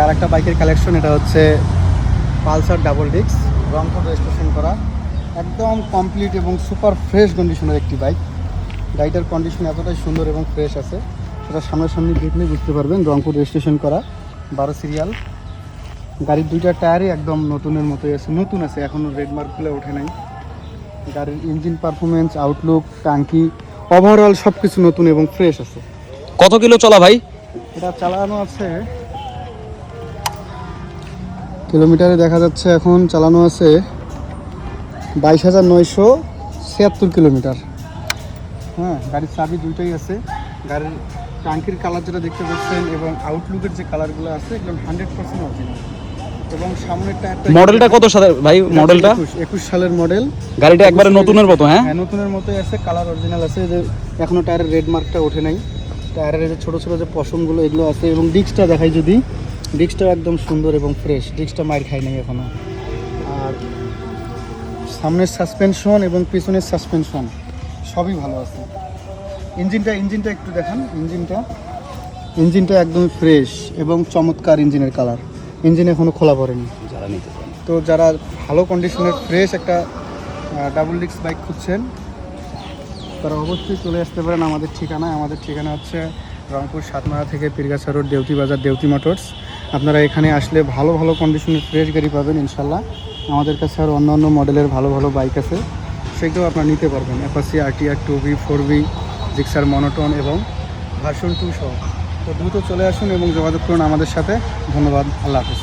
আরেকটা বাইকের কালেকশন, এটা হচ্ছে Pulsar double disc, Rangpur registration করা, একদম কমপ্লিট এবং সুপার ফ্রেশ কন্ডিশনের একটি বাইক। গাড়িটার কন্ডিশন এতটাই সুন্দর এবং ফ্রেশ আছে, সেটা সামনাসামনি দেখলে বুঝতে পারবেন। রংপুর রেজিস্ট্রেশন করা, 12 সিরিয়াল। গাড়ির দুইটা টায়ারই একদম নতুনের মতোই আছে, নতুন আছে, এখনও রেড মার্কগুলো ওঠে নাই। গাড়ির ইঞ্জিন পারফরমেন্স, আউটলুক, টাঙ্কি, ওভারঅল সব কিছু নতুন এবং ফ্রেশ আছে। কত কিলো চলা ভাই? এটা চালানো আছে, কিলোমিটারে দেখা যাচ্ছে এখন চালানো আছে 22,976 কিলোমিটার। হ্যাঁ, গাড়ির চাবি দুইটাই আছে। গাড়ির টাঙ্কির কালার যেটা দেখতে পাচ্ছেন এবং আউটলুকের যে কালারগুলো আছে একদম 100% অরিজিনাল। এবং সামনের টায়ারটা, মডেলটা কত সালের ভাই? মডেলটা 21 সালের মডেল। গাড়িটা একবারে নতুনের মতো। হ্যাঁ, নতুনের মতোই আছে, কালার অরিজিনাল আছে। যে এখনো টায়ারের রেড মার্কটা ওঠে নাই, টায়ারের যে ছোটো ছোটো যে পশমগুলো এগুলো আছে। এবং ডিস্কটা দেখাই যদি, ডিস্কটাও একদম সুন্দর এবং ফ্রেশ, ডিস্কটা মাইর খাই নাই এখনো। আর সামনের সাসপেনশন এবং পিছনের সাসপেনশন সবই ভালো আছে। ইঞ্জিনটা একটু দেখান। ইঞ্জিনটা একদম ফ্রেশ এবং চমৎকার ইঞ্জিনের কালার। ইঞ্জিন এখনও খোলা পড়েনি। যারা নিতে চান, তো যারা ভালো কন্ডিশনের ফ্রেশ একটা ডাবল ডিস্ক বাইক খুঁজছেন, তারা অবশ্যই চলে আসতে পারেন আমাদের ঠিকানায়। আমাদের ঠিকানা হচ্ছে রংপুর সাতমারা থেকে পীরগাছা রোড, দেউতি বাজার, দেউতি মোটরস। আপনারা এখানে আসলে ভালো ভালো কন্ডিশনের ফ্রেশ গাড়ি পাবেন ইনশাল্লাহ। আমাদের কাছে আর অন্য মডেলের ভালো ভালো বাইক আছে, সেগুলো আপনারা নিতে পারবেন। Apache RTR 2V, 4V, Gixxer monotone এবং ভার্সন 2 সহ। তো দ্রুত চলে আসুন এবং যোগাযোগ করুন আমাদের সাথে। ধন্যবাদ, আল্লাহ হাফেজ।